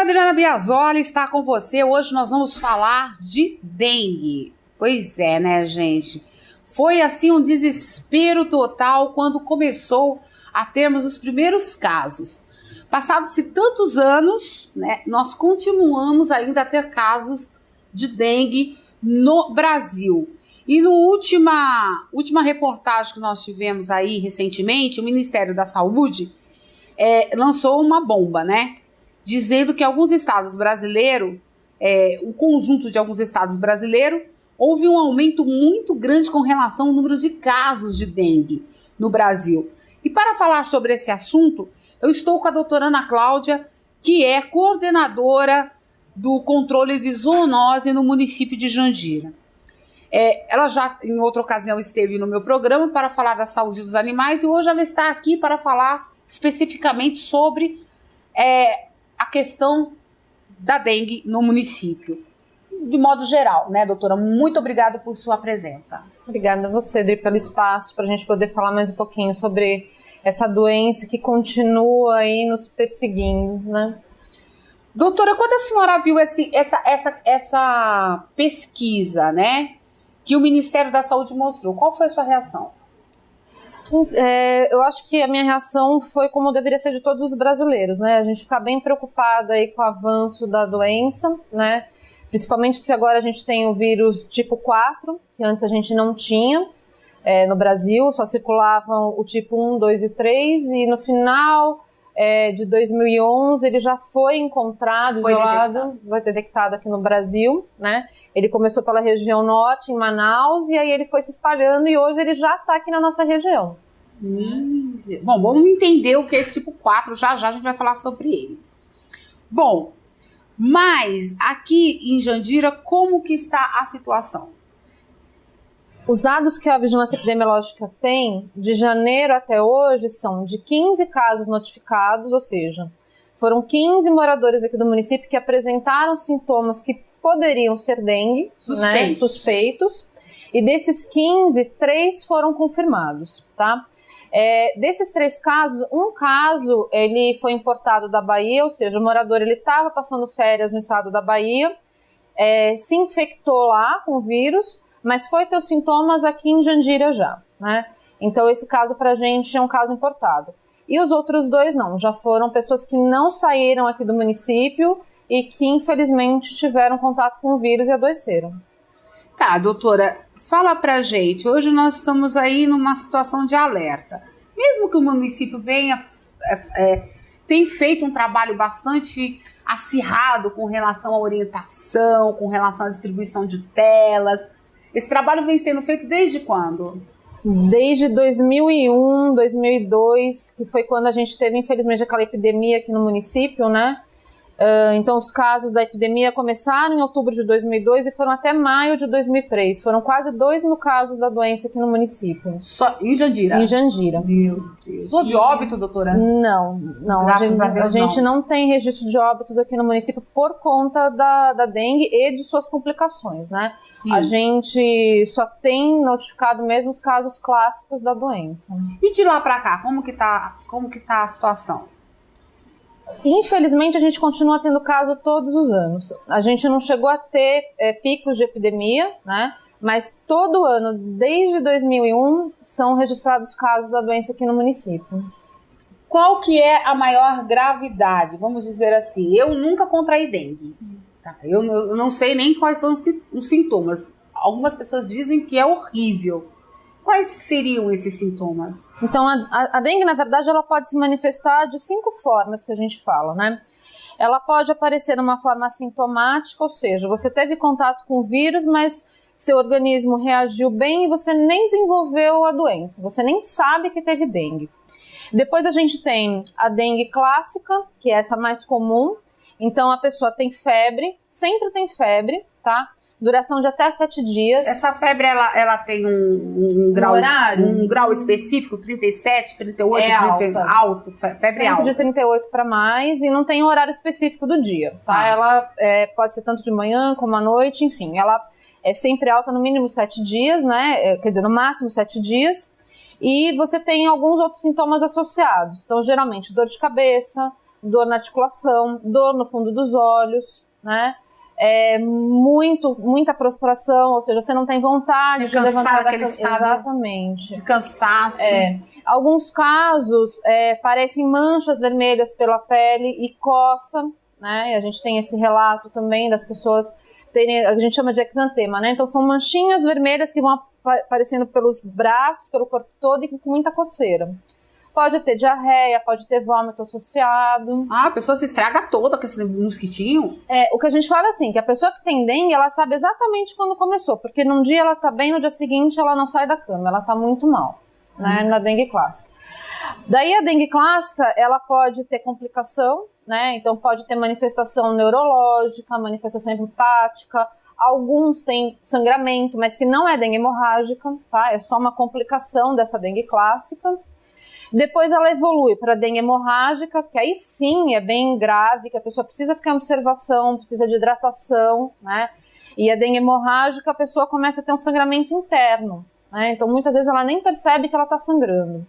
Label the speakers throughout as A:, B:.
A: Adriana Biasoli está com você. Hoje nós vamos falar de dengue. Pois é, né, gente? Foi assim um desespero total quando começou a termos os primeiros casos. Passados-se tantos anos, né, nós continuamos ainda a ter casos de dengue no Brasil. E no última reportagem que nós tivemos aí recentemente, o Ministério da Saúde lançou uma bomba, né? Dizendo que alguns estados brasileiros, o conjunto de alguns estados brasileiros, houve um aumento muito grande com relação ao número de casos de dengue no Brasil. E para falar sobre esse assunto, eu estou com a doutora Ana Cláudia, que é coordenadora do controle de zoonose no município de Jandira. Ela já, em outra ocasião, esteve no meu programa para falar da saúde dos animais e hoje ela está aqui para falar especificamente sobre a questão da dengue no município. De modo geral, né, doutora? Muito obrigada por sua presença.
B: Obrigada a você, Adri, pelo espaço para a gente poder falar mais um pouquinho sobre essa doença que continua aí nos perseguindo, né?
A: Doutora, quando a senhora viu essa pesquisa, né, que o Ministério da Saúde mostrou, qual foi a sua reação?
B: Eu acho que a minha reação foi como deveria ser de todos os brasileiros, né? A gente ficar bem preocupada aí com o avanço da doença, né? Principalmente porque agora a gente tem o vírus tipo 4, que antes a gente não tinha no Brasil, só circulavam o tipo 1, 2 e 3, e no final de 2011 ele já foi encontrado, foi detectado aqui no Brasil, né? Ele começou pela região norte, em Manaus, e aí ele foi se espalhando e hoje ele já está aqui na nossa região.
A: Bom, vamos entender o que é esse tipo 4, já a gente vai falar sobre ele. Bom, mas aqui em Jandira, como que está a situação?
B: Os dados que a Vigilância Epidemiológica tem, de janeiro até hoje, são de 15 casos notificados, ou seja, foram 15 moradores aqui do município que apresentaram sintomas que poderiam ser dengue, suspeitos, e desses 15, 3 foram confirmados, tá? Desses 3 casos, um caso ele foi importado da Bahia, ou seja, o morador ele estava passando férias no estado da Bahia, se infectou lá com o vírus, mas foi ter os sintomas aqui em Jandira já, né? Então esse caso pra gente é um caso importado. E os outros 2 não, já foram pessoas que não saíram aqui do município e que infelizmente tiveram contato com o vírus e adoeceram.
A: Tá, doutora, fala pra gente, hoje nós estamos aí numa situação de alerta. Mesmo que o município tem feito um trabalho bastante acirrado com relação à orientação, com relação à distribuição de telas. Esse trabalho vem sendo feito desde quando?
B: Desde 2001, 2002, que foi quando a gente teve, infelizmente, aquela epidemia aqui no município, né? Então, os casos da epidemia começaram em outubro de 2002 e foram até maio de 2003. Foram quase 2.000 casos da doença aqui no município.
A: Só em Jandira?
B: Em Jandira.
A: Meu Deus. Houve óbito, doutora?
B: Não.
A: Graças a Deus,
B: a gente não tem registro de óbitos aqui no município por conta da dengue e de suas complicações, né? Sim. A gente só tem notificado mesmo os casos clássicos da doença.
A: E de lá pra cá, como que tá a situação?
B: Infelizmente, a gente continua tendo caso todos os anos. A gente não chegou a ter picos de epidemia, né? Mas todo ano, desde 2001, são registrados casos da doença aqui no município.
A: Qual que é a maior gravidade? Vamos dizer assim, eu nunca contraí dengue. Tá? Eu não sei nem quais são os sintomas. Algumas pessoas dizem que é horrível. Quais seriam esses sintomas?
B: Então, a dengue, na verdade, ela pode se manifestar de 5 formas que a gente fala, né? Ela pode aparecer numa forma assintomática, ou seja, você teve contato com o vírus, mas seu organismo reagiu bem e você nem desenvolveu a doença, você nem sabe que teve dengue. Depois a gente tem a dengue clássica, que é essa mais comum. Então, a pessoa tem febre, sempre tem febre, tá? Duração de até 7 dias.
A: Essa febre, ela tem um grau, um grau específico? 37, 38, 30, alto? Febre alta.
B: Sempre de 38 para mais e não tem um horário específico do dia, tá? Ela pode ser tanto de manhã como à noite, enfim. Ela é sempre alta no mínimo 7 dias, né? Quer dizer, no máximo 7 dias. E você tem alguns outros sintomas associados. Então, geralmente, dor de cabeça, dor na articulação, dor no fundo dos olhos, né? Muita prostração, ou seja, você não tem vontade de levantar
A: aquele estado
B: exatamente.
A: de cansaço.
B: Alguns casos parecem manchas vermelhas pela pele e coça, né? E a gente tem esse relato também das pessoas terem, a gente chama de exantema, né? Então são manchinhas vermelhas que vão aparecendo pelos braços, pelo corpo todo e com muita coceira. Pode ter diarreia, pode ter vômito associado.
A: A pessoa se estraga toda com esse mosquitinho?
B: O que a gente fala é assim, que a pessoa que tem dengue, ela sabe exatamente quando começou, porque num dia ela tá bem, no dia seguinte ela não sai da cama, ela tá muito mal, né, na dengue clássica. Daí a dengue clássica, ela pode ter complicação, né, então pode ter manifestação neurológica, manifestação hepática, alguns têm sangramento, mas que não é dengue hemorrágica, tá, é só uma complicação dessa dengue clássica. Depois ela evolui para dengue hemorrágica, que aí sim é bem grave, que a pessoa precisa ficar em observação, precisa de hidratação, né? E a dengue hemorrágica, a pessoa começa a ter um sangramento interno, né? Então muitas vezes ela nem percebe que ela está sangrando,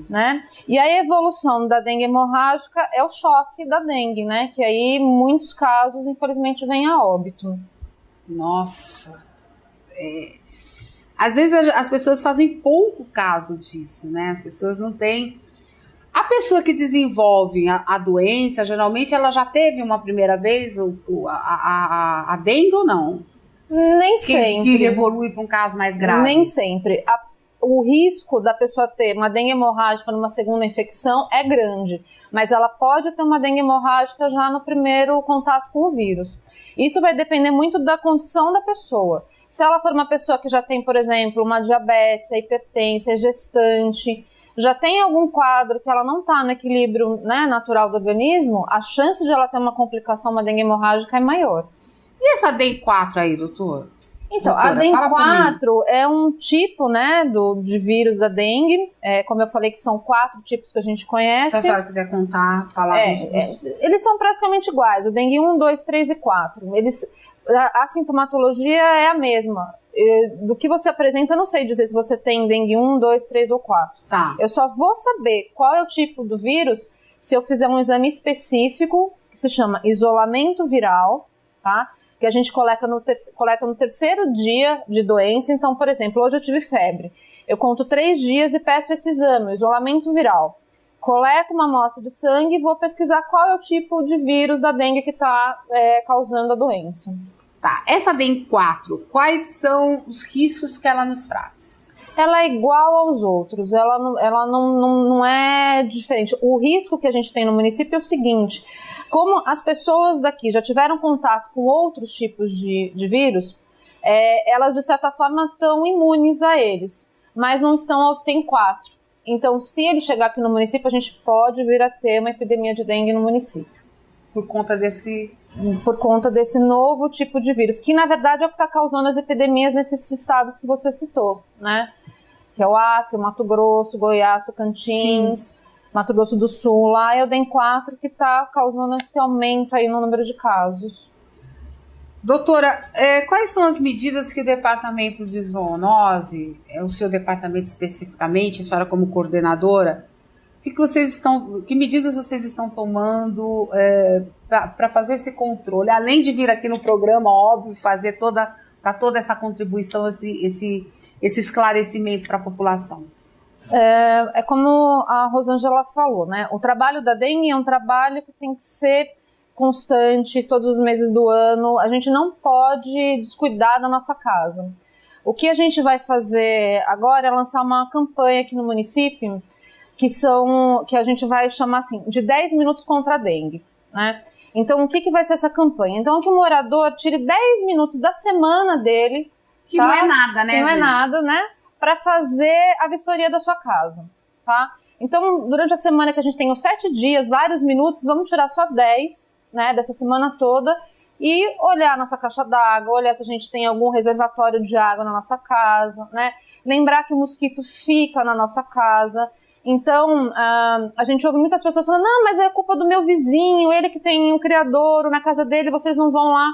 B: né? E a evolução da dengue hemorrágica é o choque da dengue, né? Que aí em muitos casos, infelizmente, vem a óbito.
A: Nossa, às vezes as pessoas fazem pouco caso disso, né? As pessoas não têm... A pessoa que desenvolve a doença, geralmente ela já teve uma primeira vez a dengue ou não?
B: Nem sempre.
A: Que evolui para um caso mais grave?
B: Nem sempre. O risco da pessoa ter uma dengue hemorrágica numa segunda infecção é grande, mas ela pode ter uma dengue hemorrágica já no primeiro contato com o vírus. Isso vai depender muito da condição da pessoa. Se ela for uma pessoa que já tem, por exemplo, uma diabetes, a hipertensa, é gestante, já tem algum quadro que ela não está no equilíbrio, né, natural do organismo, a chance de ela ter uma complicação, uma dengue hemorrágica é maior.
A: E essa DEM4 aí, doutor?
B: Então, a DEM4 é um tipo, né, de vírus da dengue, como eu falei que são 4 tipos que a gente conhece.
A: Se a senhora quiser contar, falar
B: eles são praticamente iguais, o dengue 1, 2, 3 e 4. A sintomatologia é a mesma. Do que você apresenta, eu não sei dizer se você tem dengue 1, 2, 3 ou 4.
A: Tá.
B: Eu só vou saber qual é o tipo do vírus se eu fizer um exame específico, que se chama isolamento viral, tá? Que a gente coleta no terceiro dia de doença. Então, por exemplo, hoje eu tive febre. Eu conto 3 dias e peço esse exame, isolamento viral. Coleto uma amostra de sangue e vou pesquisar qual é o tipo de vírus da dengue que está causando a doença.
A: Tá, essa DEM4, quais são os riscos que ela nos traz?
B: Ela é igual aos outros, ela não é diferente. O risco que a gente tem no município é o seguinte: como as pessoas daqui já tiveram contato com outros tipos de vírus, elas de certa forma estão imunes a eles, mas não estão ao DEM4. Então, se ele chegar aqui no município, a gente pode vir a ter uma epidemia de dengue no município.
A: Por conta desse
B: novo tipo de vírus, que na verdade é o que está causando as epidemias nesses estados que você citou, né? Que é o Acre, o Mato Grosso, Goiás, Tocantins, sim, Mato Grosso do Sul. Lá é o DEM4 que está causando esse aumento aí no número de casos.
A: Doutora, quais são as medidas que o departamento de zoonose, o seu departamento especificamente, a senhora como coordenadora, que medidas vocês estão tomando para fazer esse controle? Além de vir aqui no programa, óbvio, fazer toda essa contribuição, esse esclarecimento para a população.
B: É como a Rosângela falou, né? O trabalho da dengue é um trabalho que tem que ser constante, todos os meses do ano. A gente não pode descuidar da nossa casa. O que a gente vai fazer agora é lançar uma campanha aqui no município que a gente vai chamar assim, de 10 minutos contra a dengue, né? Então, o que vai ser essa campanha? Então, que o morador tire 10 minutos da semana dele,
A: que tá? Não é nada, né?
B: Que não é nada, né? Para fazer a vistoria da sua casa, tá? Então, durante a semana que a gente tem os 7 dias, vários minutos, vamos tirar só 10, né, dessa semana toda e olhar a nossa caixa d'água, olhar se a gente tem algum reservatório de água na nossa casa, né? Lembrar que o mosquito fica na nossa casa. Então, a gente ouve muitas pessoas falando: não, mas é culpa do meu vizinho, ele que tem um criadouro na casa dele, vocês não vão lá.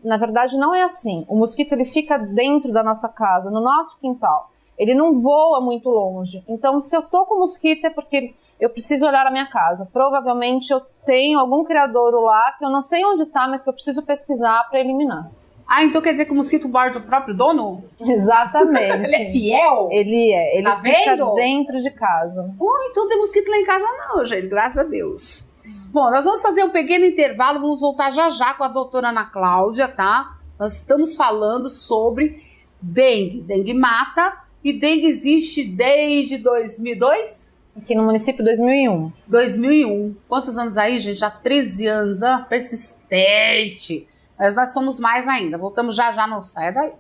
B: Na verdade, não é assim. O mosquito, ele fica dentro da nossa casa, no nosso quintal. Ele não voa muito longe. Então, se eu tô com mosquito é porque eu preciso olhar a minha casa. Provavelmente eu tenho algum criadouro lá que eu não sei onde está, mas que eu preciso pesquisar para eliminar.
A: Ah, então quer dizer que o mosquito morde o próprio dono?
B: Exatamente.
A: Ele é fiel?
B: Ele
A: Tá
B: fica
A: vendo?
B: dentro de casa.
A: Então tem mosquito lá em casa não, gente, graças a Deus. Bom, nós vamos fazer um pequeno intervalo, vamos voltar já já com a doutora Ana Cláudia, tá? Nós estamos falando sobre dengue. Dengue mata e dengue existe desde 2002?
B: Aqui no município, 2001.
A: 2001. Quantos anos aí, gente? Já 13 anos, persistente. Mas nós somos mais ainda. Voltamos já já, não saia daí.